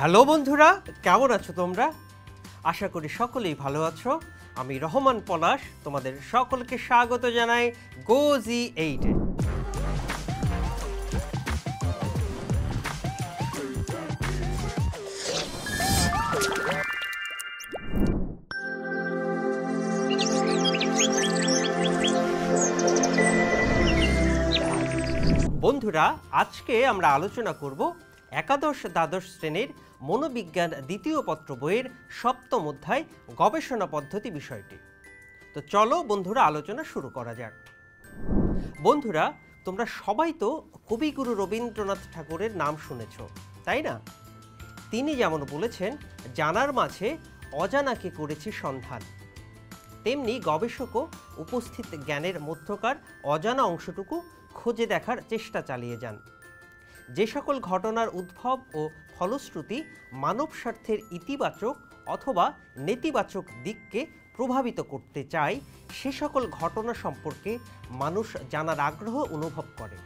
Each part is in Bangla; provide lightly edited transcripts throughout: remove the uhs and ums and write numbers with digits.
হ্যালো বন্ধুরা, কেমন আছো তোমরা? আশা করি সকলেই ভালো আছো। আমি রহমান পলাশ তোমাদের সকলকে স্বাগত জানাই GoZ8-এ। বন্ধুরা, আজকে আমরা আলোচনা করব একাদশ দ্বাদশ শ্রেণীর মনোবিজ্ঞান দ্বিতীয় পত্র বইয়ের সপ্তম অধ্যায় গবেষণা পদ্ধতি বিষয়টি। তো চলো বন্ধুরা, আলোচনা শুরু করা যাক। বন্ধুরা, তোমরা সবাই তো কবিগুরু রবীন্দ্রনাথ ঠাকুরের নাম শুনেছ, তাই না? তিনি যেমন বলেছেন, জানার মাঝে অজানাকে করেছি সন্ধান, তেমনি গবেষকও উপস্থিত জ্ঞানের মধ্যকার অজানা অংশটুকু খোঁজে দেখার চেষ্টা চালিয়ে যান। যে সকল ঘটনার উদ্ভব ও ফলশ্রুতি মানব স্বার্থের ইতিবাচক অথবা নেতিবাচক দিককে প্রভাবিত করতে চায়, সে সকল ঘটনা সম্পর্কে মানুষ জানার আগ্রহ অনুভব করে।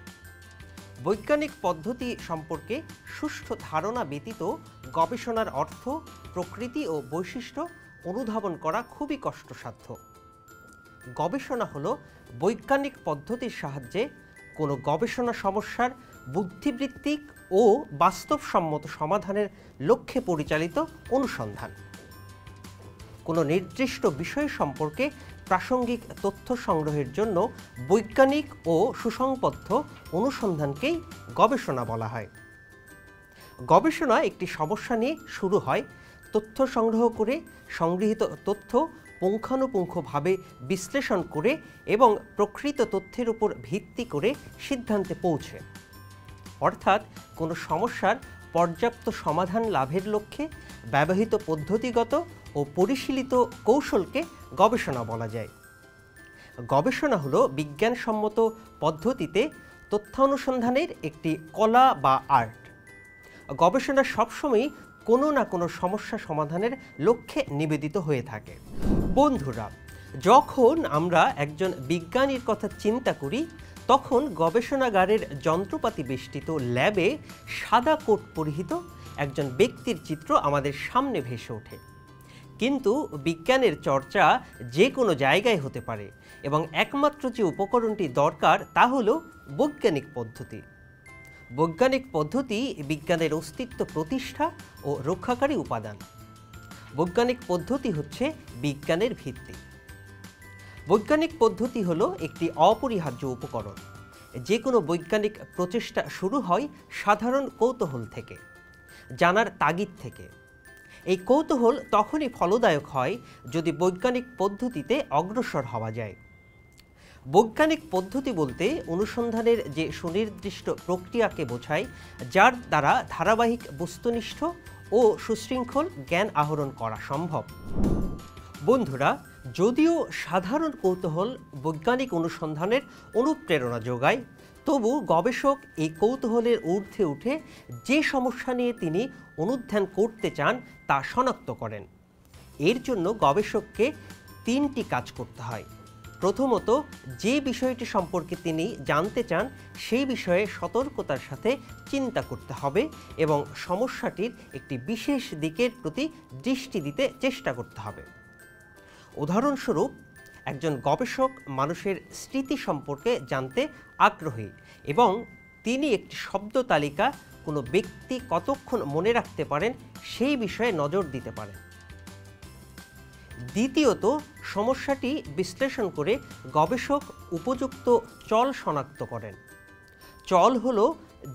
বৈজ্ঞানিক পদ্ধতি সম্পর্কে সুষ্ঠু ধারণা ব্যতীত গবেষণার অর্থ, প্রকৃতি ও বৈশিষ্ট্য অনুধাবন করা খুবই কষ্টসাধ্য। গবেষণা হলো বৈজ্ঞানিক পদ্ধতির সাহায্যে কোনো গবেষণা সমস্যার বুদ্ধিবৃত্তিক ও বাস্তবসম্মত সমাধানের লক্ষ্যে পরিচালিত অনুসন্ধান। কোনো নির্দিষ্ট বিষয় সম্পর্কে প্রাসঙ্গিক তথ্য সংগ্রহের জন্য বৈজ্ঞানিক ও সুসংবদ্ধ অনুসন্ধানকেই গবেষণা বলা হয়। গবেষণা একটি সমস্যা নিয়ে শুরু হয়। তথ্য সংগ্রহ করে সংগৃহীত তথ্য পুঙ্খানুপুঙ্খভাবে বিশ্লেষণ করে এবং প্রকৃত তথ্যের উপর ভিত্তি করে সিদ্ধান্তে পৌঁছে, অর্থাৎ কোনো সমস্যার পর্যাপ্ত সমাধান লাভের লক্ষ্যে ব্যবহৃত পদ্ধতিগত ও পরিশীলিত কৌশলকে গবেষণা বলা যায়। গবেষণা হলো বিজ্ঞানসম্মত পদ্ধতিতে তথ্যানুসন্ধানের একটি কলা বা আর্ট। গবেষণা সবসময়ই কোনো না কোনো সমস্যা সমাধানের লক্ষ্যে নিবেদিত হয়ে থাকে। বন্ধুরা, যখন আমরা একজন বিজ্ঞানীর কথা চিন্তা করি, তখন গবেষণাগারের যন্ত্রপাতি বেষ্টিত ল্যাবে সাদা কোট পরিহিত একজন ব্যক্তির চিত্র আমাদের সামনে ভেসে ওঠে। কিন্তু বিজ্ঞানের চর্চা যে কোনো জায়গায় হতে পারে এবং একমাত্র যে উপকরণটি দরকার তা হলো বৈজ্ঞানিক পদ্ধতি। বৈজ্ঞানিক পদ্ধতি বিজ্ঞানের অস্তিত্ব প্রতিষ্ঠা ও রক্ষাকারী উপাদান। বৈজ্ঞানিক পদ্ধতি হচ্ছে বিজ্ঞানের ভিত্তি। বৈজ্ঞানিক পদ্ধতি হলো একটি অপরিহার্য উপকরণ। যে কোনো বৈজ্ঞানিক প্রচেষ্টা শুরু হয় সাধারণ কৌতূহল থেকে, জানার তাগিদ থেকে। এই কৌতূহল তখনই ফলদায়ক হয় যদি বৈজ্ঞানিক পদ্ধতিতে অগ্রসর হওয়া যায়। বৈজ্ঞানিক পদ্ধতি বলতে অনুসন্ধানের যে সুনির্দিষ্ট প্রক্রিয়াকে বোঝায়, যার দ্বারা ধারাবাহিক বস্তুনিষ্ঠ ও সুশৃঙ্খল জ্ঞান আহরণ করা সম্ভব। বন্ধুরা, যদিও সাধারণ কৌতূহল বৈজ্ঞানিক অনুসন্ধানের অনুপ্রেরণা যোগায়, তবু গবেষক এই কৌতূহলের ঊর্ধ্বে উঠে যে সমস্যা নিয়ে তিনি অনুধ্যান করতে চান তা শনাক্ত করেন। এর জন্য গবেষককে তিনটি কাজ করতে হয়। প্রথমত, যে বিষয়টি সম্পর্কে তিনি জানতে চান সেই বিষয়ে সতর্কতার সাথে চিন্তা করতে হবে এবং সমস্যাটির একটি বিশেষ দিকের প্রতি দৃষ্টি দিতে চেষ্টা করতে হবে। উদাহরণস্বরূপ, একজন গবেষক মানুষের স্মৃতি সম্পর্কে জানতে আগ্রহী এবং তিনি একটি শব্দ তালিকা কোনো ব্যক্তি কতক্ষণ মনে রাখতে পারেন সেই বিষয়ে নজর দিতে পারেন। দ্বিতীয়ত, সমস্যাটি বিশ্লেষণ করে গবেষক উপযুক্ত চল শনাক্ত করেন। চল হলো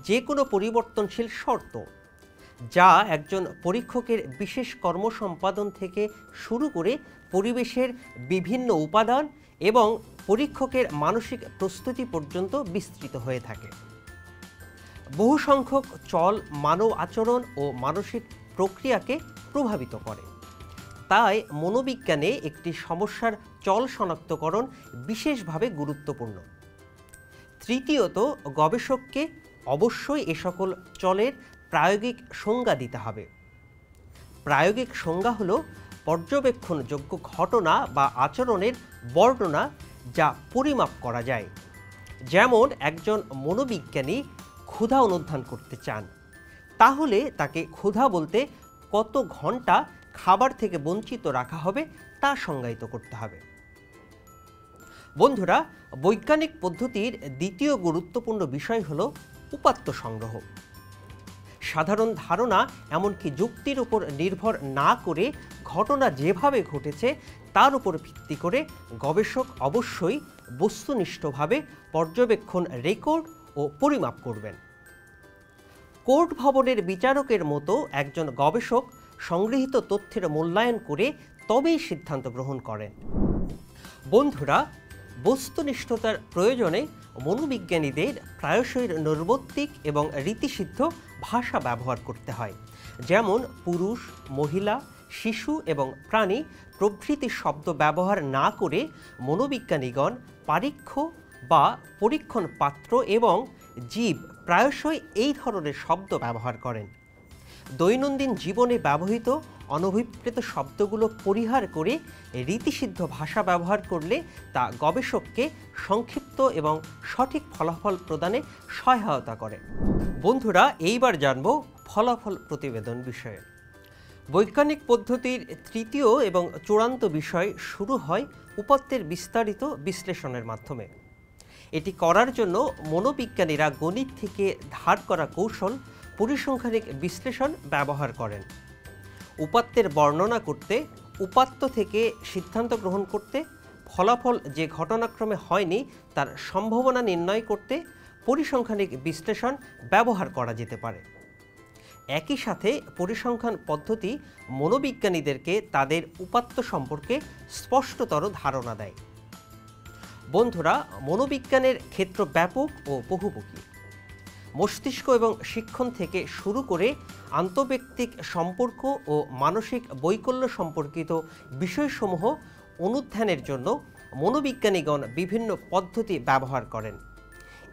যে কোনো পরিবর্তনশীল শর্ত যা একজন পরীক্ষকের বিশেষ কর্ম সম্পাদন থেকে শুরু করে পরিবেশের বিভিন্ন উপাদান এবং পরীক্ষকের মানসিক প্রস্তুতি পর্যন্ত বিস্তৃত হয়ে থাকে। বহু সংখ্যক চল মানব আচরণ ও মানসিক প্রক্রিয়াকে প্রভাবিত করে। তাই মনোবিজ্ঞানে একটি সমস্যার চল শনাক্তকরণ বিশেষভাবে গুরুত্বপূর্ণ। তৃতীয়ত, গবেষককে অবশ্যই এ সকল চলের প্রায়োগিক সংজ্ঞা দিতে হবে। প্রায়োগিক সংজ্ঞা হলো পর্যবেক্ষণযোগ্য ঘটনা বা আচরণের বর্ণনা যা পরিমাপ করা যায়। যেমন একজন মনোবিজ্ঞানী ক্ষুধা অনুধান করতে চান, তাহলে তাকে ক্ষুধা বলতে কত ঘন্টা খাবার থেকে বঞ্চিত রাখা হবে তা সংজ্ঞায়িত করতে হবে। বন্ধুরা, বৈজ্ঞানিক পদ্ধতির দ্বিতীয় গুরুত্বপূর্ণ বিষয় হল উপাত্ত সংগ্রহ। সাধারণ ধারণা এমনকি যুক্তির উপর নির্ভর না করে ঘটনা যেভাবে ঘটেছে তার উপর ভিত্তি করে গবেষক অবশ্যই বস্তুনিষ্ঠভাবে পর্যবেক্ষণ, রেকর্ড ও পরিমাপ করবেন। কোর্ট ভবনের বিচারকের মতো একজন গবেষক সংগৃহীত তথ্যের মূল্যায়ন করে তবেই সিদ্ধান্ত গ্রহণ করেন। বন্ধুরা, বস্তুনিষ্ঠতার প্রয়োজনে মনোবিজ্ঞানীদের প্রায়শই নৈর্ব্যক্তিক এবং রীতিসিদ্ধ ভাষা ব্যবহার করতে হয়, যেমন পুরুষ, মহিলা, শিশু এবং প্রাণী প্রভৃতি শব্দ ব্যবহার না করে মনোবিজ্ঞানীগণ পারীক্ষ্য বা পরীক্ষণ পাত্র এবং জীব প্রায়শই এই ধরনের শব্দ ব্যবহার করেন। দৈনন্দিন জীবনে ব্যবহৃত অনভিপ্রেত শব্দগুলো পরিহার করে রীতিসিদ্ধ ভাষা ব্যবহার করলে তা গবেষককে সংক্ষিপ্ত এবং সঠিক ফলাফল প্রদানে সহায়তা করে। বন্ধুরা, এইবার জানব ফলাফল প্রতিবেদন বিষয়ে। বৈজ্ঞানিক পদ্ধতির তৃতীয় এবং চূড়ান্ত বিষয় শুরু হয় উপাত্তের বিস্তারিত বিশ্লেষণের মাধ্যমে। এটি করার জন্য মনোবিজ্ঞানীরা গণিত থেকে ধার করা কৌশল পরিসংখ্যানিক বিশ্লেষণ ব্যবহার করেন। উপাত্তের বর্ণনা করতে, উপাত্ত থেকে সিদ্ধান্ত গ্রহণ করতে, ফলাফল যে ঘটনাক্রমে হয়নি তার সম্ভাবনা নির্ণয় করতে পরিসংখ্যানিক বিশ্লেষণ ব্যবহার করা যেতে পারে। একই সাথে পরিসংখ্যান পদ্ধতি মনোবিজ্ঞানীদেরকে তাদের উপাত্ত সম্পর্কে স্পষ্টতর ধারণা দেয়। বন্ধুরা, মনোবিজ্ঞানের ক্ষেত্র ব্যাপক ও বহুমুখী। মস্তিষ্ক এবং শিক্ষণ থেকে শুরু করে আন্তঃব্যক্তিক সম্পর্ক ও মানসিক বৈকল্য সম্পর্কিত বিষয়সমূহ অনুধ্যানের জন্য মনোবিজ্ঞানীগণ বিভিন্ন পদ্ধতি ব্যবহার করেন।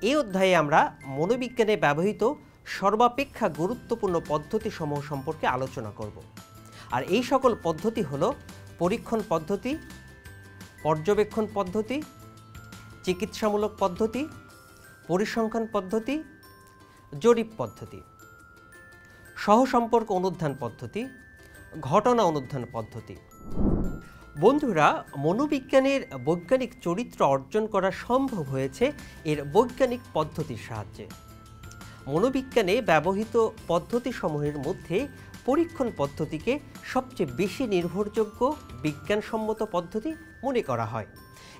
এই অধ্যায়ে আমরা মনোবিজ্ঞানে ব্যবহৃত সর্বাপেক্ষা গুরুত্বপূর্ণ পদ্ধতিসমূহ সম্পর্কে আলোচনা করব। আর এই সকল পদ্ধতি হল পরীক্ষণ পদ্ধতি, পর্যবেক্ষণ পদ্ধতি, চিকিৎসামূলক পদ্ধতি, পরিসংখ্যান পদ্ধতি, জরিপ পদ্ধতি, সহসম্পর্ক অনুধ্যান পদ্ধতি, ঘটনা অনুধ্যান পদ্ধতি। বন্ধুরা, মনোবিজ্ঞানের বৈজ্ঞানিক চরিত্র অর্জন করা সম্ভব হয়েছে এর বৈজ্ঞানিক পদ্ধতির সাহায্যে। মনোবিজ্ঞানে ব্যবহৃত পদ্ধতিসমূহের মধ্যে পরীক্ষণ পদ্ধতিকে সবচেয়ে বেশি নির্ভরযোগ্য বিজ্ঞানসম্মত পদ্ধতি মনে করা হয়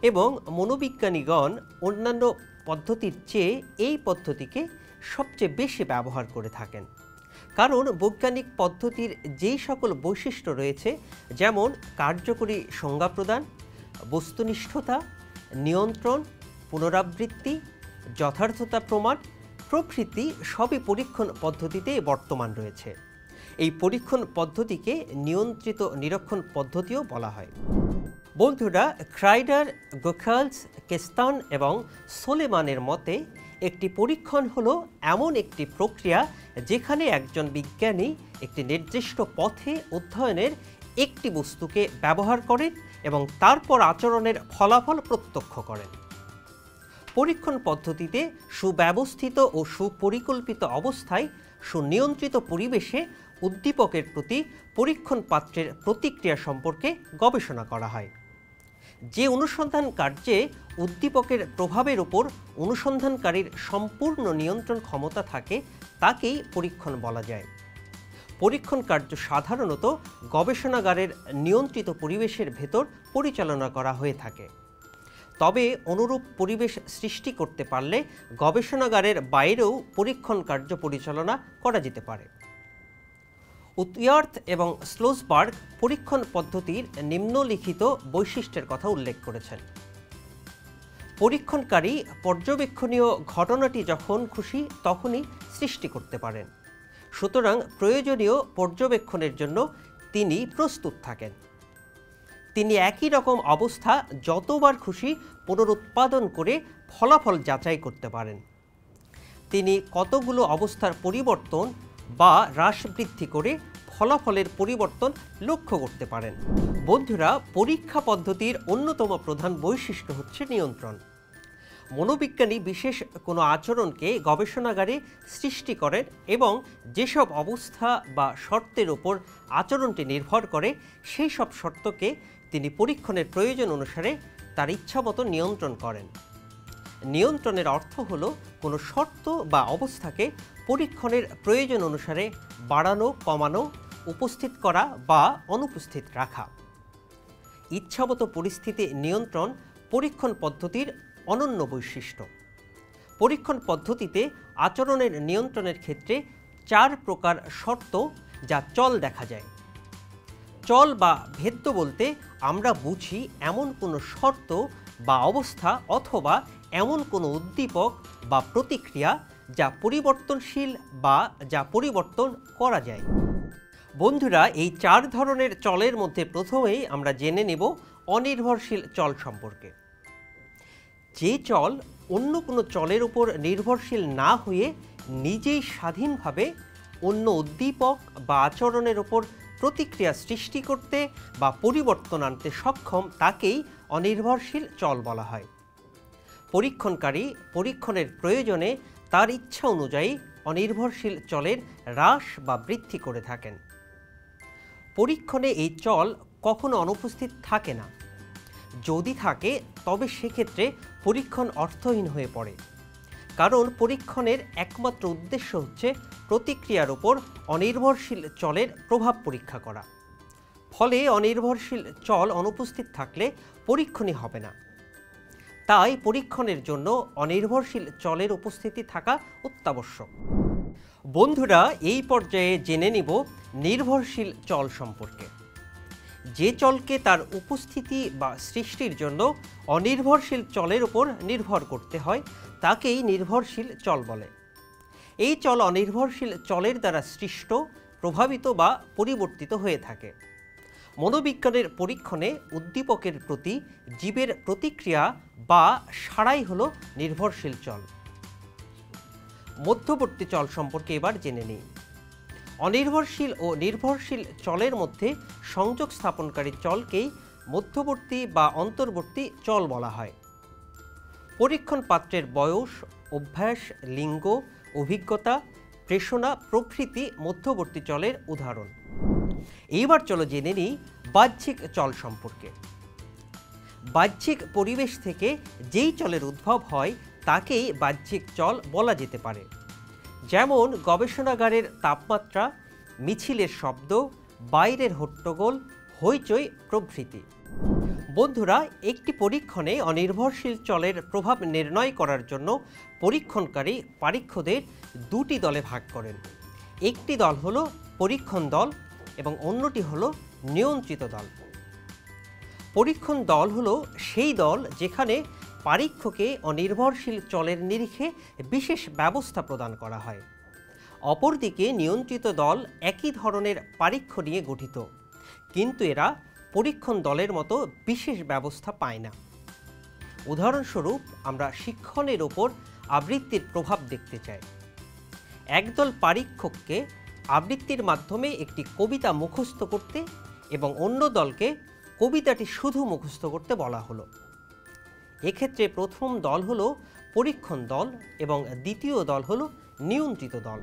এবং মনোবিজ্ঞানীগণ অন্যান্য পদ্ধতির চেয়ে এই পদ্ধতিকে সবচেয়ে বেশি ব্যবহার করে থাকেন। কারণ বৈজ্ঞানিক পদ্ধতির যেই সকল বৈশিষ্ট্য রয়েছে, যেমন কার্যকরী সংজ্ঞা প্রদান, বস্তুনিষ্ঠতা, নিয়ন্ত্রণ, পুনরাবৃত্তি, যথার্থতা প্রমাণ প্রভৃতি সবই পরীক্ষণ পদ্ধতিতে বর্তমান রয়েছে। এই পরীক্ষণ পদ্ধতিকে নিয়ন্ত্রিত নিরীক্ষণ পদ্ধতিও বলা হয়। বন্ধুরা, ক্রাইডার, গোখালস, কেস্তান এবং সোলেমানের মতে একটি পরীক্ষণ হলো এমন একটি প্রক্রিয়া যেখানে একজন বিজ্ঞানী একটি নির্দিষ্ট পথে অধ্যয়নের একটি বস্তুকে ব্যবহার করেন এবং তারপর আচরণের ফলাফল প্রত্যক্ষ করেন। পরীক্ষণ পদ্ধতিতে সুব্যবস্থিত ও সুপরিকল্পিত অবস্থায় সুনিয়ন্ত্রিত পরিবেশে উদ্দীপকের প্রতি পরীক্ষণ পাত্রের প্রতিক্রিয়া সম্পর্কে গবেষণা করা হয়। যে অনুসন্ধান কার্যে উদ্দীপকের প্রভাবের উপর অনুসন্ধানকারীর সম্পূর্ণ নিয়ন্ত্রণ ক্ষমতা থাকে তাকেই পরীক্ষণ বলা যায়। পরীক্ষণ কার্য সাধারণত গবেষণাগারের নিয়ন্ত্রিত পরিবেশের ভেতর পরিচালনা করা হয়ে থাকে। তবে অনুরূপ পরিবেশ সৃষ্টি করতে পারলে গবেষণাগারের বাইরেও পরীক্ষণ কার্য পরিচালনা করা যেতে পারে। উইয়ার্থ এবং স্লোসবার্গ পরীক্ষণ পদ্ধতির নিম্নলিখিত বৈশিষ্ট্যের কথা উল্লেখ করেছেন। পরীক্ষণকারী পর্যবেক্ষণীয় ঘটনাটি যখন খুশি তখনই সৃষ্টি করতে পারেন, সুতরাং প্রয়োজনীয় পর্যবেক্ষণের জন্য তিনি প্রস্তুত থাকেন। তিনি একই রকম অবস্থা যতবার খুশি পুনরুৎপাদন করে ফলাফল যাচাই করতে পারেন। তিনি কতগুলো অবস্থার পরিবর্তন বা হ্রাস বৃদ্ধি করে ফলাফলের পরিবর্তন লক্ষ্য করতে পারেন। বন্ধুরা, পরীক্ষা পদ্ধতির অন্যতম প্রধান বৈশিষ্ট্য হচ্ছে নিয়ন্ত্রণ। মনোবিজ্ঞানী বিশেষ কোনো আচরণকে গবেষণাগারে সৃষ্টি করেন এবং যেসব অবস্থা বা শর্তের উপর আচরণটি নির্ভর করে সেই সব শর্তকে তিনি পরীক্ষণের প্রয়োজন অনুসারে তার ইচ্ছামতো নিয়ন্ত্রণ করেন। নিয়ন্ত্রণের অর্থ হলো কোনো শর্ত বা অবস্থাকে পরীক্ষণের প্রয়োজন অনুসারে বাড়ানো, কমানো, উপস্থিত করা বা অনুপস্থিত রাখা। ইচ্ছামতো পরিস্থিতি নিয়ন্ত্রণ পরীক্ষণ পদ্ধতির অনন্য বৈশিষ্ট্য। পরীক্ষণ পদ্ধতিতে আচরণের নিয়ন্ত্রণের ক্ষেত্রে 4 প্রকার শর্ত যা চল দেখা যায়। চল বা ভেদ্য বলতে আমরা বুঝি এমন কোনো শর্ত বা অবস্থা অথবা এমন কোনো উদ্দীপক বা প্রতিক্রিয়া যা পরিবর্তনশীল বা যা পরিবর্তন করা যায়। বন্ধুরা, এই 4 ধরনের চলের মধ্যে প্রথমেই আমরা জেনে নেব অনির্ভরশীল চল সম্পর্কে। যে চল অন্য কোনো চলের উপর নির্ভরশীল না হয়ে নিজেই স্বাধীনভাবে অন্য উদ্দীপক বা আচরণের উপর প্রতিক্রিয়া সৃষ্টি করতে বা পরিবর্তন আনতে সক্ষম তাকেই অনির্ভরশীল চল বলা হয়। পরীক্ষণকারী পরীক্ষণের প্রয়োজনে তার ইচ্ছা অনুযায়ী অনির্ভরশীল চলের হ্রাস বা বৃদ্ধি করে থাকেন। পরীক্ষণে এই চল কখনো অনুপস্থিত থাকে না। যদি থাকে তবে সেক্ষেত্রে পরীক্ষণ অর্থহীন হয়ে পড়ে, কারণ পরীক্ষণের একমাত্র উদ্দেশ্য হচ্ছে প্রতিক্রিয়ার উপর অনির্ভরশীল চলের প্রভাব পরীক্ষা করা। ফলে অনির্ভরশীল চল অনুপস্থিত থাকলে পরীক্ষণই হবে না। তাই পরীক্ষণের জন্য অনির্ভরশীল চলের উপস্থিতি থাকা অত্যাবশ্যক। বন্ধুরা, এই পর্যায়ে জেনে নিব নির্ভরশীল চল সম্পর্কে। যে চলকে তার উপস্থিতি বা সৃষ্টির জন্য অনির্ভরশীল চলের উপর নির্ভর করতে হয় তাকেই নির্ভরশীল চল বলে। এই চল অনির্ভরশীল চলের দ্বারা সৃষ্ট, প্রভাবিত বা পরিবর্তিত হয়ে থাকে। মনোবিজ্ঞানের পরীক্ষণে উদ্দীপকের প্রতি জীবের প্রতিক্রিয়া বা সাড়াই হলো নির্ভরশীল চল। মধ্যবর্তী চল সম্পর্কে এবার জেনে নিই। অনির্ভরশীল ও নির্ভরশীল চলের মধ্যে সংযোগ স্থাপনকারী চলকেই মধ্যবর্তী বা অন্তর্বর্তী চল বলা হয়। পরীক্ষণ পাত্রের বয়স, অভ্যাস, লিঙ্গ, অভিজ্ঞতা, প্রেষণা প্রভৃতি মধ্যবর্তী চলের উদাহরণ। এইবার চলো জেনে নিই বাহ্যিক চল সম্পর্কে। বাহ্যিক পরিবেশ থেকে যেই চলের উদ্ভব হয় তাকেই বাহ্যিক চল বলা যেতে পারে। যেমন গবেষণাগারের তাপমাত্রা, মিছিলের শব্দ, বাইরের হট্টগোল, হইচই প্রভৃতি। বন্ধুরা, একটি পরীক্ষণে অনির্ভরশীল চলের প্রভাব নির্ণয় করার জন্য পরীক্ষণকারী পরীক্ষকদের 2টি দলে ভাগ করেন। একটি দল হলো পরীক্ষণ দল এবং অন্যটি হলো নিয়ন্ত্রিত দল। পরীক্ষণ দল হলো সেই দল যেখানে পরীক্ষকে অনির্ভরশীল চলের নিরিখে বিশেষ ব্যবস্থা প্রদান করা হয়। অপরদিকে নিয়ন্ত্রিত দল একই ধরনের পরীক্ষা নিয়ে গঠিত, কিন্তু এরা পরীক্ষণ দলের মতো বিশেষ ব্যবস্থা পায় না। উদাহরণস্বরূপ আমরা শিক্ষণের ওপর আবৃত্তির প্রভাব দেখতে চাই। একদল পরীক্ষককে আবৃত্তির মাধ্যমে একটি কবিতা মুখস্থ করতে এবং অন্য দলকে কবিতাটি শুধু মুখস্থ করতে বলা হলো। এক্ষেত্রে প্রথম দল হলো পরীক্ষণ দল এবং দ্বিতীয় দল হলো নিয়ন্ত্রিত দল।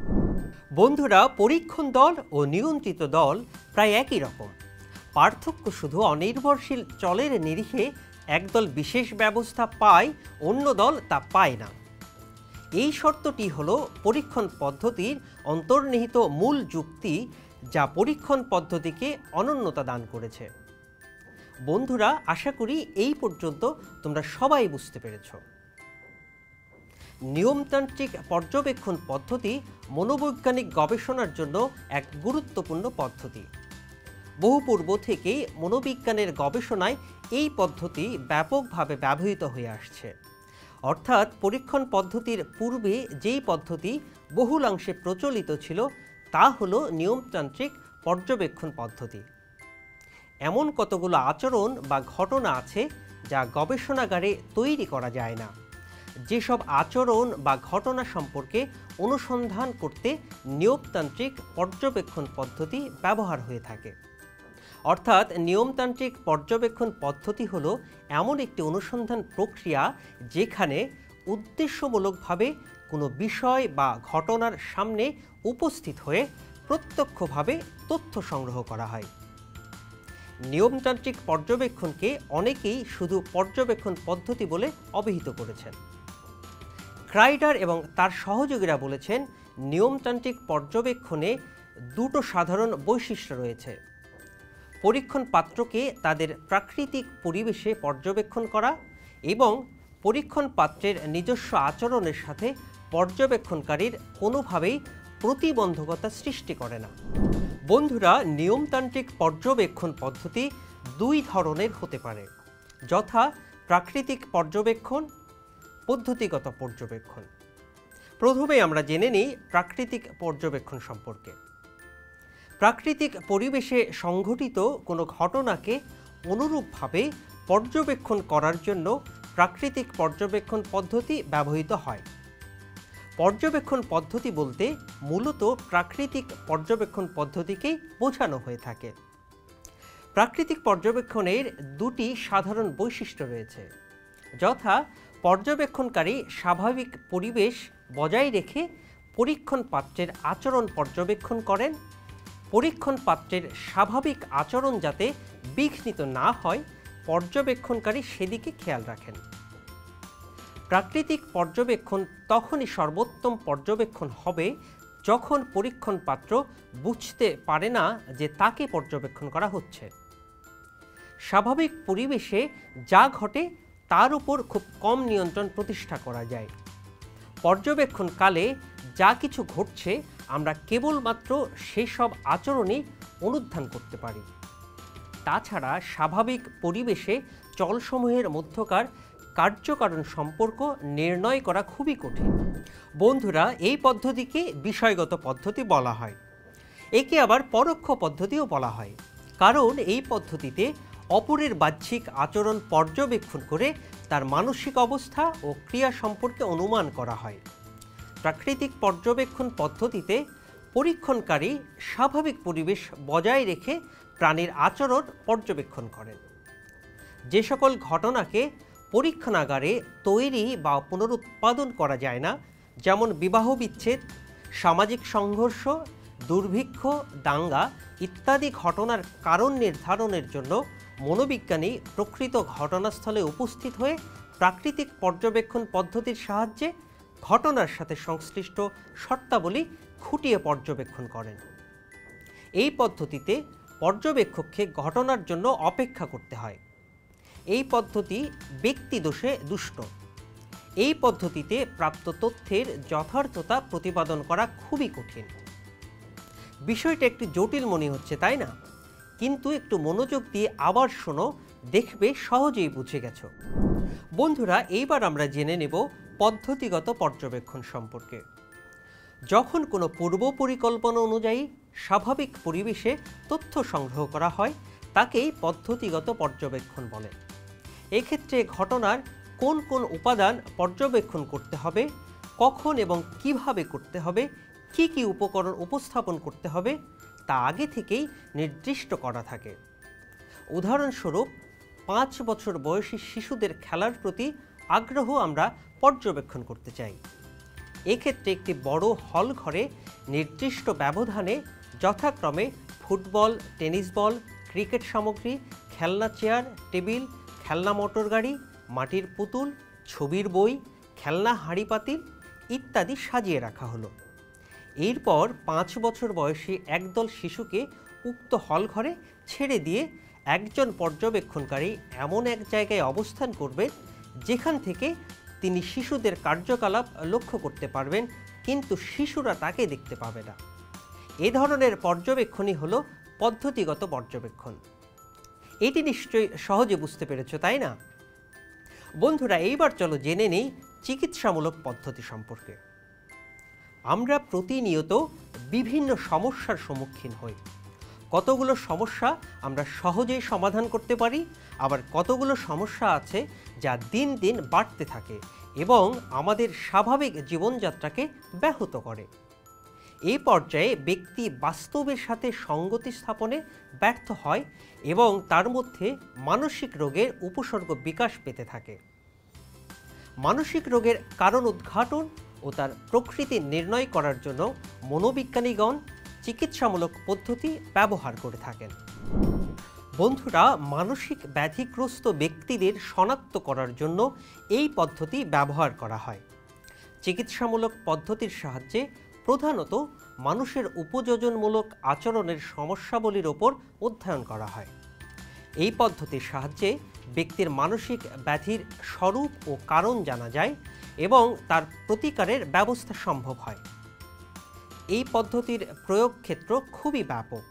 বন্ধুরা, পরীক্ষণ দল ও নিয়ন্ত্রিত দল প্রায় একই রকম। পার্থক্য শুধু অনির্ভরশীল চলের নিরিখে একদল বিশেষ ব্যবস্থা পায়, অন্য দল তা পায় না। এই শর্তটি হলো পরীক্ষণ পদ্ধতির অন্তর্নিহিত মূল যুক্তি, যা পরীক্ষণ পদ্ধতিকে অনন্যতা দান করেছে। বন্ধুরা, আশা করি এই পর্যন্ত তোমরা সবাই বুঝতে পেরেছ। নিয়মতান্ত্রিক পর্যবেক্ষণ পদ্ধতি মনোবৈজ্ঞানিক গবেষণার জন্য এক গুরুত্বপূর্ণ পদ্ধতি। বহু পূর্ব থেকেই মনোবিজ্ঞানের গবেষণায় এই পদ্ধতি ব্যাপকভাবে ব্যবহৃত হয়ে আসছে। অর্থাৎ পরীক্ষণ পদ্ধতির পূর্বে যেই পদ্ধতি বহুলাংশে প্রচলিত ছিল তা হলো নিয়মতান্ত্রিক পর্যবেক্ষণ পদ্ধতি। এমন কতগুলো আচরণ বা ঘটনা আছে যা গবেষণাগারে তৈরি করা যায় না। যেসব আচরণ বা ঘটনা সম্পর্কে অনুসন্ধান করতে নিয়মতান্ত্রিক পর্যবেক্ষণ পদ্ধতি ব্যবহার হয়ে থাকে। অর্থাৎ নিয়মতান্ত্রিক পর্যবেক্ষণ পদ্ধতি হলো এমন একটি অনুসন্ধান প্রক্রিয়া যেখানে উদ্দেশ্যমূলকভাবে কোনো বিষয় বা ঘটনার সামনে উপস্থিত হয়ে প্রত্যক্ষভাবে তথ্য সংগ্রহ করা হয়। নিয়মতান্ত্রিক পর্যবেক্ষণকে অনেকেই শুধু পর্যবেক্ষণ পদ্ধতি বলে অভিহিত করেছেন। ক্রাইডার এবং তার সহযোগীরা বলেছেন, নিয়মতান্ত্রিক পর্যবেক্ষণে দুটো সাধারণ বৈশিষ্ট্য রয়েছে: পরীক্ষণ পাত্রকে তাদের প্রাকৃতিক পরিবেশে পর্যবেক্ষণ করা এবং পরীক্ষণ পাত্রের নিজস্ব আচরণের সাথে পর্যবেক্ষণকারীর কোনোভাবেই প্রতিবন্ধকতা সৃষ্টি করে না। বন্ধুরা, নিয়মতান্ত্রিক পর্যবেক্ষণ পদ্ধতি দুই ধরনের হতে পারে, যথা প্রাকৃতিক পর্যবেক্ষণ, পদ্ধতিগত পর্যবেক্ষণ। প্রথমে আমরা জেনে নিই প্রাকৃতিক পর্যবেক্ষণ সম্পর্কে। প্রাকৃতিক পরিবেশে সংঘটিত কোনো ঘটনাকে অনুরূপভাবে পর্যবেক্ষণ করার জন্য প্রাকৃতিক পর্যবেক্ষণ পদ্ধতি ব্যবহৃত হয়। পর্যবেক্ষণ পদ্ধতি বলতে মূলত প্রাকৃতিক পর্যবেক্ষণ পদ্ধতিকেই বোঝানো হয়ে থাকে। প্রাকৃতিক পর্যবেক্ষণের দুটি সাধারণ বৈশিষ্ট্য রয়েছে, যথা পর্যবেক্ষণকারী স্বাভাবিক পরিবেশ বজায় রেখে পরীক্ষণ পাত্রের আচরণ পর্যবেক্ষণ করেন, পরীক্ষণ পাত্রের স্বাভাবিক আচরণ যাতে বিঘ্নিত না হয় পর্যবেক্ষণকারী সেদিকে খেয়াল রাখেন। প্রাকৃতিক পর্যবেক্ষণ তখনই সর্বোত্তম পর্যবেক্ষণ হবে যখন পরীক্ষণ পাত্র বুঝতে পারে না যে তাকে পর্যবেক্ষণ করা হচ্ছে। স্বাভাবিক পরিবেশে যা ঘটে তার উপর খুব কম নিয়ন্ত্রণ প্রতিষ্ঠা করা যায়। পর্যবেক্ষণকালে যা কিছু ঘটছে আমরা কেবলমাত্র সেই সব আচরণই অনুধাবন করতে পারি। তাছাড়া স্বাভাবিক পরিবেশে চলসমূহের মধ্যকার কার্যকারণ সম্পর্ক নির্ণয় করা খুবই কঠিন। বন্ধুরা, এই পদ্ধতিকে বিষয়গত পদ্ধতি বলা হয়। একে আবার পরোক্ষ পদ্ধতিও বলা হয়, কারণ এই পদ্ধতিতে অপরের বাহ্যিক আচরণ পর্যবেক্ষণ করে তার মানসিক অবস্থা ও ক্রিয়া সম্পর্কে অনুমান করা হয়। প্রাকৃতিক পর্যবেক্ষণ পদ্ধতিতে পরীক্ষণকারী স্বাভাবিক পরিবেশ বজায় রেখে প্রাণীর আচরণ পর্যবেক্ষণ করেন। যে সকল ঘটনাকে পরীক্ষণাগারে তৈরি বা পুনরুৎপাদন করা যায় না, যেমন বিবাহ বিচ্ছেদ, সামাজিক সংঘর্ষ, দুর্ভিক্ষ, দাঙ্গা ইত্যাদি ঘটনার কারণ নির্ধারণের জন্য মনোবিজ্ঞানী প্রকৃত ঘটনাস্থলে উপস্থিত হয়ে প্রাকৃতিক পর্যবেক্ষণ পদ্ধতির সাহায্যে ঘটনার সাথে সংশ্লিষ্ট শর্তাবলী খুঁটিয়ে পর্যবেক্ষণ করেন। এই পদ্ধতিতে পর্যবেক্ষককে ঘটনার জন্য অপেক্ষা করতে হয়। এই পদ্ধতি ব্যক্তি দোষে দুষ্ট। এই পদ্ধতিতে প্রাপ্ত তথ্যের যথার্থতা প্রতিপাদন করা খুবই কঠিন। বিষয়টা একটু জটিল মনে হচ্ছে, তাই না? কিন্তু একটু মনোযোগ দিয়ে আবার শোনো, দেখবে সহজেই বুঝে গেছো। বন্ধুরা, এইবার আমরা জেনে নেব পদ্ধতিগত পর্যবেক্ষণ সম্পর্কে। যখন কোনো পূর্ব পরিকল্পনা অনুযায়ী স্বাভাবিক পরিবেশে তথ্য সংগ্রহ করা হয় তাকেই পদ্ধতিগত পর্যবেক্ষণ বলে। এক্ষেত্রে ঘটনার কোন কোন উপাদান পর্যবেক্ষণ করতে হবে, কখন এবং কিভাবে করতে হবে, কি কি উপকরণ উপস্থাপন করতে হবে তা আগে থেকেই নির্দিষ্ট করা থাকে। উদাহরণস্বরূপ 5 বছর বয়সী শিশুদের খেলার প্রতি আগ্রহ আমরা পর্যবেক্ষণ করতে চাই। এক্ষেত্রে একটি বড় হল ঘরে নির্দিষ্ট ব্যবধানে যথাক্রমে ফুটবল, টেনিস বল, ক্রিকেট সামগ্রী, খেলনা চেয়ার, টেবিল, খেলনা মোটর গাড়ি, মাটির পুতুল, ছবির বই, খেলনা হাঁড়ি পাতিল ইত্যাদি সাজিয়ে রাখা হলো। এরপর 5 বছর বয়সী একদল শিশুকে উক্ত হল ঘরে ছেড়ে দিয়ে একজন পর্যবেক্ষণকারী এমন এক জায়গায় অবস্থান করবেন যেখান থেকে তিনি শিশুদের কার্যকলাপ লক্ষ্য করতে পারবেন, কিন্তু শিশুরা তাকে দেখতে পাবে না। এ ধরনের পর্যবেক্ষণই হলো পদ্ধতিগত পর্যবেক্ষণ। এটি নিশ্চয়ই সহজে বুঝতে পেরেছ, তাই না? বন্ধুরা, এইবার চলো জেনে নেই চিকিৎসামূলক পদ্ধতি সম্পর্কে। আমরা প্রতিনিয়ত বিভিন্ন সমস্যার সম্মুখীন হই। কতগুলো সমস্যা আমরা সহজেই সমাধান করতে পারি, আবার কতগুলো সমস্যা আছে যা দিন দিন বাড়তে থাকে এবং আমাদের স্বাভাবিক জীবনযাত্রাকে ব্যাহত করে। এই পর্যায়ে ব্যক্তি বাস্তবের সাথে সঙ্গতি স্থাপনে ব্যর্থ হয় এবং তার মধ্যে মানসিক রোগের উপসর্গ বিকাশ পেতে থাকে। মানসিক রোগের কারণ উদ্ঘাটন ও তার প্রকৃতি নির্ণয় করার জন্য মনোবিজ্ঞানীগণ চিকিৎসামূলক পদ্ধতি ব্যবহার করে থাকেন। বন্ধুরা, মানসিক ব্যাধিগ্রস্ত ব্যক্তিদের শনাক্ত করার জন্য এই পদ্ধতি ব্যবহার করা হয়। চিকিৎসামূলক পদ্ধতির সাহায্যে প্রধানত মানুষের উপযোজনমূলক আচরণের সমস্যাবলীর ওপর অধ্যয়ন করা হয়। এই পদ্ধতির সাহায্যে ব্যক্তির মানসিক ব্যাধির স্বরূপ ও কারণ জানা যায় এবং তার প্রতিকারের ব্যবস্থা সম্ভব হয়। এই পদ্ধতির প্রয়োগ ক্ষেত্র খুবই ব্যাপক।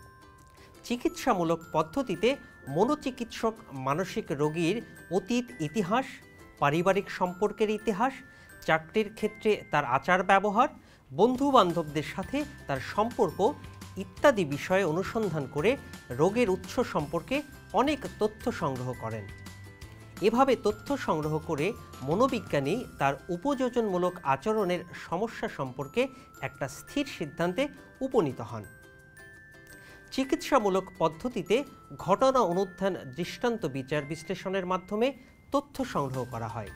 চিকিৎসামূলক পদ্ধতিতে মনোচিকিৎসক মানসিক রোগীর অতীত ইতিহাস, পারিবারিক সম্পর্কের ইতিহাস, চাকরির ক্ষেত্রে তার আচার ব্যবহার, বন্ধু-বান্ধবদের সাথে তার সম্পর্ক ইত্যাদি বিষয়ে অনুসন্ধান করে রোগের উৎস সম্পর্কে অনেক তথ্য সংগ্রহ করেন। এভাবে তথ্য সংগ্রহ করে মনোবিজ্ঞানী তার উপযোজনমূলক আচরণের সমস্যা সম্পর্কে একটা স্থির সিদ্ধান্তে উপনীত হন। চিকিৎসামূলক পদ্ধতিতে ঘটনা অনুধ্যান, দৃষ্টান্ত বিচার বিশ্লেষণের মাধ্যমে তথ্য সংগ্রহ করা হয়।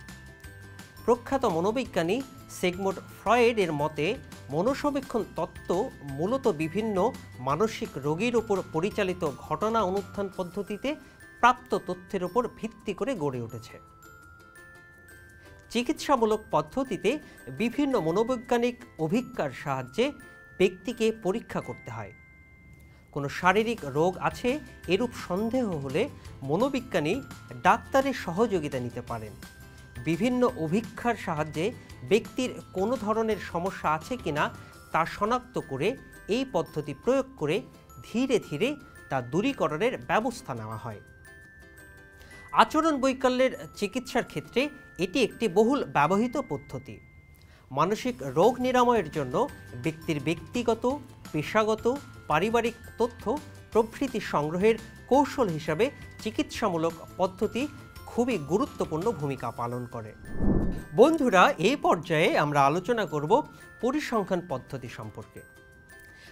প্রখ্যাত মনোবিজ্ঞানী সিগমুন্ড ফ্রয়েড এর মতে মনোসমীক্ষণ তত্ত্ব মূলত বিভিন্ন মানসিক রোগীর উপর পরিচালিত ঘটনা অনুধ্যান পদ্ধতিতে প্রাপ্ত তথ্যের উপর ভিত্তি করে গড়ে উঠেছে। চিকিৎসামূলক পদ্ধতিতে বিভিন্ন মনোবৈজ্ঞানিক অভিজ্ঞতার সাহায্যে ব্যক্তিকে পরীক্ষা করতে হয়। কোনো শারীরিক রোগ আছে এরূপ সন্দেহ হলে মনোবিজ্ঞানী ডাক্তারের সহযোগিতা নিতে পারেন। বিভিন্ন অভিজ্ঞতার সাহায্যে ব্যক্তির কোনো ধরনের সমস্যা আছে কিনা তা শনাক্ত করে এই পদ্ধতি প্রয়োগ করে ধীরে ধীরে তা দূরীকরণের ব্যবস্থা নেওয়া হয়। আচরণ বৈকল্যের চিকিৎসার ক্ষেত্রে এটি একটি বহুল ব্যবহৃত পদ্ধতি। মানসিক রোগ নিরাময়ের জন্য ব্যক্তির ব্যক্তিগত, পেশাগত, পারিবারিক তথ্য প্রভৃতি সংগ্রহের কৌশল হিসাবে চিকিৎসামূলক পদ্ধতি খুবই গুরুত্বপূর্ণ ভূমিকা পালন করে। বন্ধুরা, এই পর্যায়ে আমরা আলোচনা করব পরিসংখ্যান পদ্ধতি সম্পর্কে।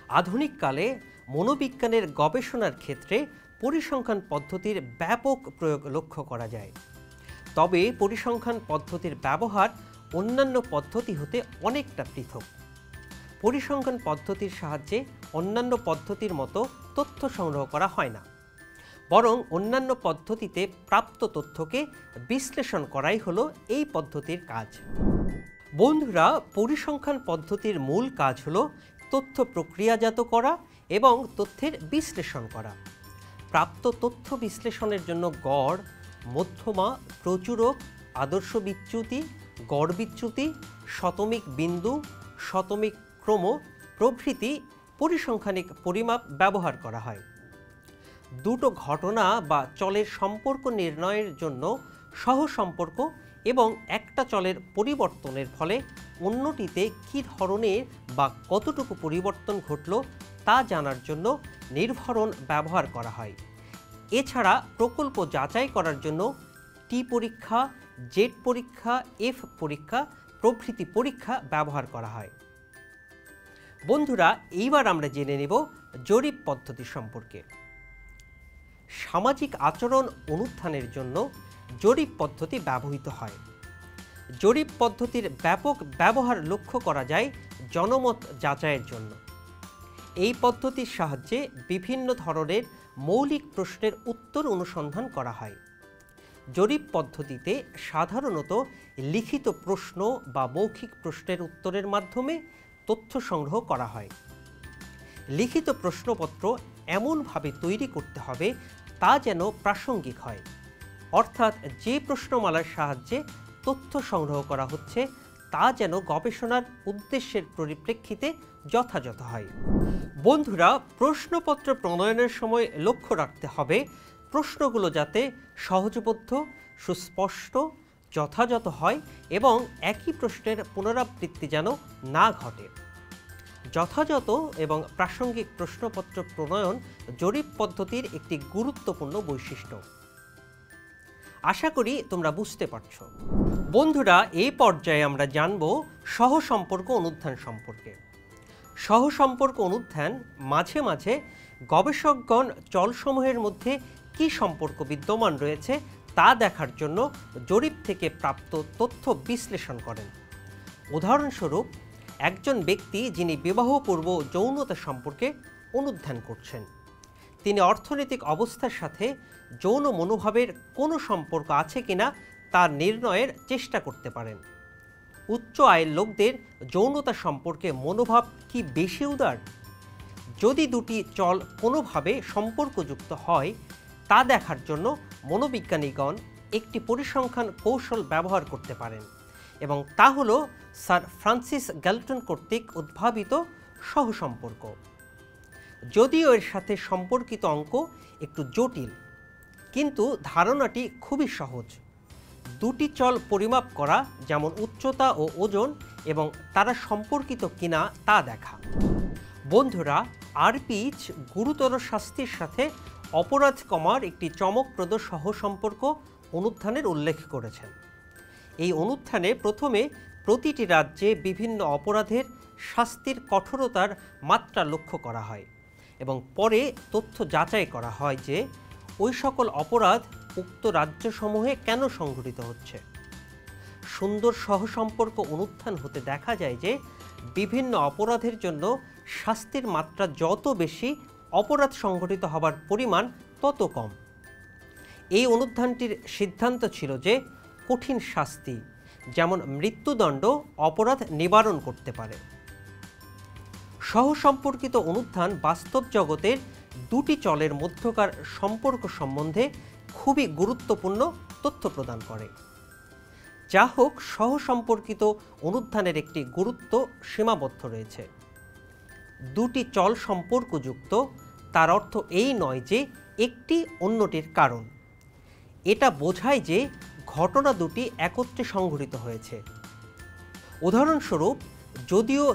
আধুনিক কালে মনোবিজ্ঞানের গবেষণার ক্ষেত্রে পরিসংখ্যান পদ্ধতির ব্যাপক প্রয়োগ লক্ষ্য করা যায়। তবে পরিসংখ্যান পদ্ধতির ব্যবহার অন্যান্য পদ্ধতি হতে অনেকটা পৃথক। পরিসংখ্যান পদ্ধতির সাহায্যে অন্যান্য পদ্ধতির মতো তথ্য সংগ্রহ করা হয় না, বরং অন্যান্য পদ্ধতিতে প্রাপ্ত তথ্যকে বিশ্লেষণ করাই হলো এই পদ্ধতির কাজ। বন্ধুরা, পরিসংখ্যান পদ্ধতির মূল কাজ হলো তথ্য প্রক্রিয়াজাত করা এবং তথ্যের বিশ্লেষণ করা। প্রাপ্ত তথ্য বিশ্লেষণের জন্য গড়, মধ্যমা, প্রচুরক, আদর্শ বিচ্যুতি, গড় বিচ্যুতি, শতমিক বিন্দু, শতমিক ক্রম প্রভৃতি পরিসংখ্যানিক পরিমাপ ব্যবহার করা হয়। দুটো ঘটনা বা চলের সম্পর্ক নির্ণয়ের জন্য সহসম্পর্ক এবং একটা চলের পরিবর্তনের ফলে অন্যটিতে কী ধরনের বা কতটুকু পরিবর্তন ঘটল তা জানার জন্য নির্ভরণ ব্যবহার করা হয়। এছাড়া প্রকল্প যাচাই করার জন্য টি পরীক্ষা, জেড পরীক্ষা, এফ পরীক্ষা প্রভৃতি পরীক্ষা ব্যবহার করা হয়। বন্ধুরা, এইবার আমরা জেনে নেব জরিপ পদ্ধতি সম্পর্কে। সামাজিক আচরণ অনুধ্যানের জন্য জরিপ পদ্ধতি ব্যবহৃত হয়। জরিপ পদ্ধতির ব্যাপক ব্যবহার লক্ষ্য করা যায় জনমত যাচাইয়ের জন্য। এই পদ্ধতির সাহায্যে বিভিন্ন ধরনের মৌলিক প্রশ্নের উত্তর অনুসন্ধান করা হয়। জরিপ পদ্ধতিতে সাধারণত লিখিত প্রশ্ন বা মৌখিক প্রশ্নের উত্তরের মাধ্যমে তথ্য সংগ্রহ করা হয়। লিখিত প্রশ্নপত্র এমনভাবে তৈরি করতে হবে তা যেন প্রাসঙ্গিক হয়, অর্থাৎ যে প্রশ্নমালার সাহায্যে তথ্য সংগ্রহ করা হচ্ছে তা যেন গবেষণার উদ্দেশ্যের পরিপ্রেক্ষিতে যথাযথ হয়। বন্ধুরা, প্রশ্নপত্র প্রণয়নের সময় লক্ষ্য রাখতে হবে প্রশ্নগুলো যাতে সহজবোধ্য, সুস্পষ্ট, যথাযথ হয় এবং একই প্রশ্নের পুনরাবৃত্তি যেন না ঘটে। যথাযথ এবং প্রাসঙ্গিক প্রশ্নপত্র প্রণয়ন জরিপ পদ্ধতির একটি গুরুত্বপূর্ণ বৈশিষ্ট্য। আশা করি তোমরা বুঝতে পারছ। বন্ধুরা, এই পর্যায়ে আমরা জানব সহসম্পর্ক অনুধ্যান সম্পর্কে। সহসম্পর্ক অনুধ্যান মাঝে মাঝে গবেষকগণ চলসমূহের মধ্যে কী সম্পর্ক বিদ্যমান রয়েছে তা দেখার জন্য জরিপ থেকে প্রাপ্ত তথ্য বিশ্লেষণ করেন। উদাহরণস্বরূপ, একজন ব্যক্তি যিনি বিবাহপূর্ব যৌনতা সম্পর্কে অনুধ্যান করছেন, তিনি অর্থনৈতিক অবস্থার সাথে যৌন মনোভাবের কোনো সম্পর্ক আছে কিনা তা নির্ণয়ের চেষ্টা করতে পারেন। উচ্চ আয়ের লোকদের যৌনতা সম্পর্কে মনোভাব কি বেশি উদার? যদি দুটি চল কোনোভাবে সম্পর্কযুক্ত হয় তা দেখার জন্য মনোবিজ্ঞানীগণ একটি পরিসংখ্যান কৌশল ব্যবহার করতে পারেন, এবং তা হল স্যার ফ্রান্সিস গ্যালটন কর্তৃক উদ্ভাবিত সহসম্পর্ক। যদিও এর সাথে সম্পর্কিত অঙ্ক একটু জটিল, কিন্তু ধারণাটি খুবই সহজ। দুটি চল পরিমাপ করা, যেমন উচ্চতা ও ওজন, এবং তারা সম্পর্কিত কিনা তা দেখা। বন্ধুরা, আরপিচ গুরুতর শাস্তির সাথে অপরাধ কমার একটি চমকপ্রদ সহসম্পর্ক অনুধ্যানের উল্লেখ করেছেন। এই অনুধ্যানে প্রথমে প্রতিটি রাজ্যে বিভিন্ন অপরাধের শাস্তির কঠোরতার মাত্রা লক্ষ্য করা হয়, এবং পরে তথ্য যাচাই করা হয় যে ওই সকল অপরাধ উক্ত রাজ্যসমূহে কেন সংঘটিত হচ্ছে। সুন্দর সহসম্পর্ক অনুধ্যান হতে দেখা যায় যে বিভিন্ন অপরাধের জন্য শাস্তির মাত্রা যত বেশি, অপরাধ সংঘটিত হবার পরিমাণ তত কম। এই অনুধ্যানটির সিদ্ধান্ত ছিল যে কঠিন শাস্তি, যেমন মৃত্যুদণ্ড, অপরাধ নিবারণ করতে পারে। সহসম্পর্কিত অনুধ্যান বাস্তব জগতের দুটি চলের মধ্যকার সম্পর্ক সম্বন্ধে খুবই গুরুত্বপূর্ণ তথ্য প্রদান করে। যা হোক, সহসম্পর্কিত অনুধ্যানের একটি গুরুত্ব সীমাবদ্ধ রয়েছে। দুটি চল সম্পর্কযুক্ত তার অর্থ এই নয় যে একটি অন্যটির কারণ। এটা বোঝায় যে ঘটনা দুটি একত্রে সংঘটিত হয়েছে। উদাহরণস্বরূপ, যদিও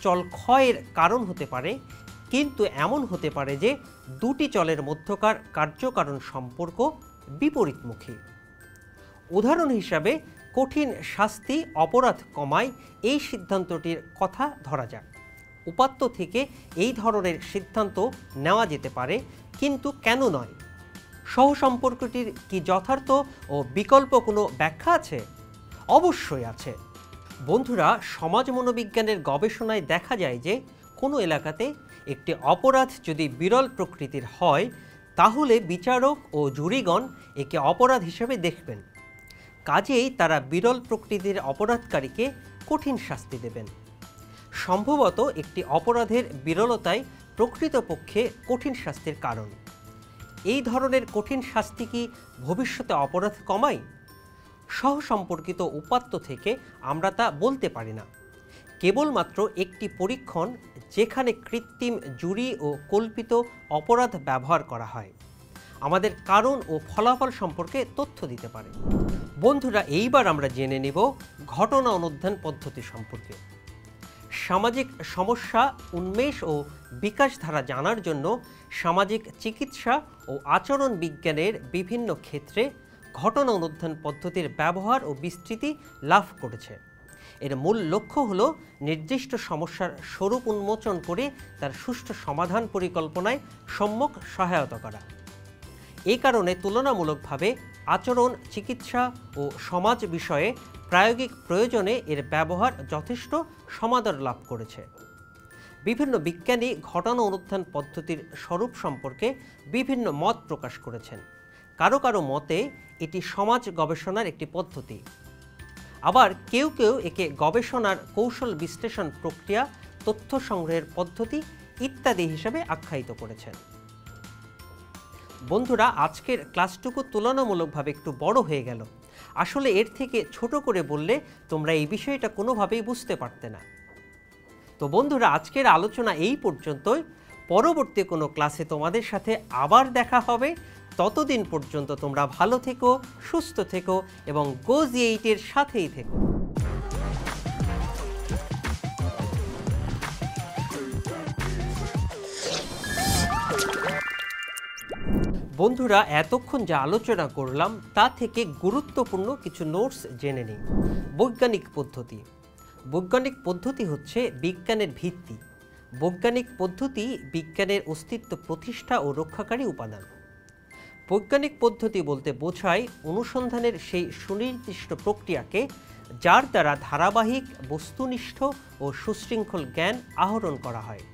চল ক্ষয়ের কারণ হতে পারে, কিন্তু এমন হতে পারে যে দুটি চলের মধ্যকার কার্যকারণ সম্পর্ক বিপরীতমুখী। উদাহরণ হিসাবে, কঠিন শাস্তি অপরাধ কমায়, এই সিদ্ধান্তটির কথা ধরা যাক। উপাত্ত থেকে এই ধরনের সিদ্ধান্ত নেওয়া যেতে পারে, কিন্তু কেন নয়? সহসম্পর্কটির কি যথার্থ ও বিকল্প কোনো ব্যাখ্যা আছে? অবশ্যই আছে। বন্ধুরা, সমাজ মনোবিজ্ঞানের গবেষণায় দেখা যায় যে কোনো এলাকাতে একটি অপরাধ যদি বিরল প্রকৃতির হয়, তাহলে বিচারক ও জুরিগণ একে অপরাধ হিসেবে দেখবেন। কাজেই তারা বিরল প্রকৃতির অপরাধকারীকে কঠিন শাস্তি দেবেন। সম্ভবত একটি অপরাধের বিরলতাই প্রকৃতপক্ষে কঠিন শাস্তির কারণ। এই ধরনের কঠিন শাস্তি কি ভবিষ্যতে অপরাধ কমায়? সহসম্পর্কিত উপাত্ত থেকে আমরা তা বলতে পারি না। কেবলমাত্র একটি পরীক্ষণ, যেখানে কৃত্রিম জুরি ও কল্পিত অপরাধ ব্যবহার করা হয়, আমাদের কারণ ও ফলাফল সম্পর্কে তথ্য দিতে পারে। বন্ধুরা, এইবার আমরা জেনে নেব ঘটনা অনুধ্যান পদ্ধতি সম্পর্কে। সামাজিক সমস্যা উন্মেষ ও বিকাশ ধারা জানার জন্য সামাজিক চিকিৎসা ও আচরণ বিজ্ঞানের বিভিন্ন ক্ষেত্রে ঘটনা অনুধ্যান পদ্ধতির ব্যবহার ও বিস্তৃতি লাভ করেছে। এর মূল লক্ষ্য হল নির্দিষ্ট সমস্যার স্বরূপ উন্মোচন করে তার সুষ্ঠু সমাধান পরিকল্পনায় সম্যক সহায়তা করা। এই কারণে তুলনামূলকভাবে আচরণ, চিকিৎসা ও সমাজ বিষয়ে প্রায়োগিক প্রয়োজনে এর ব্যবহার যথেষ্ট সমাদর লাভ করেছে। বিভিন্ন বিজ্ঞানী ঘটনা অনুধ্যান পদ্ধতির স্বরূপ সম্পর্কে বিভিন্ন মত প্রকাশ করেছেন। কারো কারো মতে এটি সমাজ গবেষণার একটি পদ্ধতি, আবার কেউ কেউ একে গবেষণার কৌশল বিশ্লেষণ প্রক্রিয়া, তথ্য সংগ্রহের পদ্ধতি ইত্যাদি হিসেবে আখ্যায়িত করেছেন। বন্ধুরা, আজকের ক্লাসটুকু তুলনামূলকভাবে একটু বড় হয়ে গেল। আসলে এর থেকে ছোট করে বললে তোমরা এই বিষয়টা কোনোভাবেই বুঝতে পারতে না। তো বন্ধুরা, আজকের আলোচনা এই পর্যন্তই। পরবর্তী কোনো ক্লাসে তোমাদের সাথে আবার দেখা হবে। ততদিন পর্যন্ত তোমরা ভালো থেকো, সুস্থ থেকো এবং GoG8 এর সাথেই থেকো। বন্ধুরা, এতক্ষণ যা আলোচনা করলাম তা থেকে গুরুত্বপূর্ণ কিছু নোটস জেনে নিই। বৈজ্ঞানিক পদ্ধতি। বৈজ্ঞানিক পদ্ধতি হচ্ছে বিজ্ঞানের ভিত্তি। বৈজ্ঞানিক পদ্ধতি বিজ্ঞানের অস্তিত্ব প্রতিষ্ঠা ও রক্ষাকারী উপাদান। বৈজ্ঞানিক পদ্ধতি বলতে বোঝায় অনুসন্ধানের সেই সুনির্দিষ্ট প্রক্রিয়াকে যার দ্বারা ধারাবাহিক, বস্তুনিষ্ঠ ও সুশৃঙ্খল জ্ঞান আহরণ করা হয়।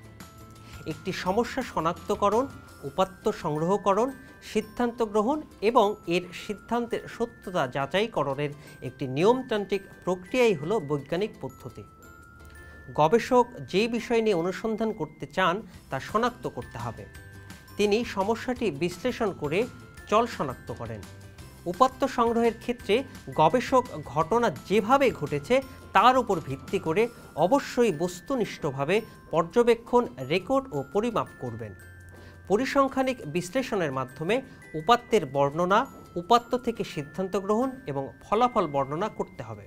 একটি সমস্যা শনাক্তকরণ, উপাত্ত সংগ্রহকরণ, সিদ্ধান্ত গ্রহণ এবং এর সিদ্ধান্তের সত্যতা যাচাইকরণের একটি নিয়মতান্ত্রিক প্রক্রিয়াই হলো বৈজ্ঞানিক পদ্ধতি। গবেষক যে বিষয় নিয়ে অনুসন্ধান করতে চান তা শনাক্ত করতে হবে। তিনি সমস্যাটি বিশ্লেষণ করে চল শনাক্ত করেন। উপাত্ত সংগ্রহের ক্ষেত্রে গবেষক ঘটনা যেভাবে ঘটেছে তার উপর ভিত্তি করে অবশ্যই বস্তুনিষ্ঠভাবে পর্যবেক্ষণ, রেকর্ড ও পরিমাপ করবেন। পরিসংখ্যানিক বিশ্লেষণের মাধ্যমে উপাত্তের বর্ণনা, উপাত্ত থেকে সিদ্ধান্ত গ্রহণ এবং ফলাফল বর্ণনা করতে হবে।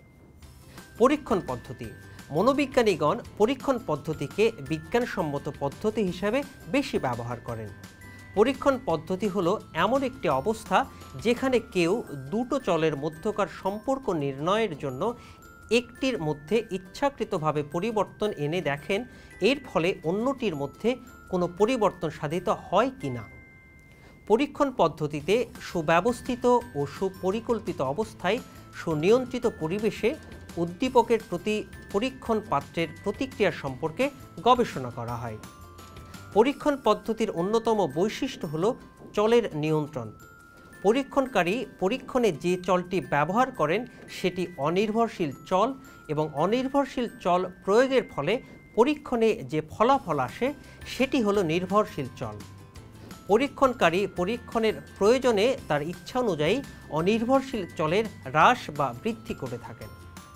পরীক্ষণ পদ্ধতি। মনোবিজ্ঞানীগণ পরীক্ষণ পদ্ধতিকে বিজ্ঞানসম্মত পদ্ধতি হিসাবে বেশি ব্যবহার করেন। পরীক্ষণ পদ্ধতি হলো এমন একটি অবস্থা যেখানে কেউ দুটো চলের মধ্যকার সম্পর্ক নির্ণয়ের জন্য একটির মধ্যে ইচ্ছাকৃতভাবে পরিবর্তন এনে দেখেন এর ফলে অন্যটির মধ্যে কোনো পরিবর্তন সাধিত হয় কি না। পরীক্ষণ পদ্ধতিতে সুব্যবস্থিত ও সুপরিকল্পিত অবস্থায় সুনিয়ন্ত্রিত পরিবেশে উদ্দীপকের প্রতি পরীক্ষণ পাত্রের প্রতিক্রিয়া সম্পর্কে গবেষণা করা হয়। পরীক্ষণ পদ্ধতির অন্যতম বৈশিষ্ট্য হল চলের নিয়ন্ত্রণ। পরীক্ষণকারী পরীক্ষণে যে চলটি ব্যবহার করেন সেটি অনির্ভরশীল চল এবং অনির্ভরশীল চল প্রয়োগের ফলে পরীক্ষণে যে ফলাফল আসে সেটি হলো নির্ভরশীল চল। পরীক্ষণকারী পরীক্ষণের প্রয়োজনে তার ইচ্ছা অনুযায়ী অনির্ভরশীল চলের হ্রাস বা বৃদ্ধি করে থাকেন।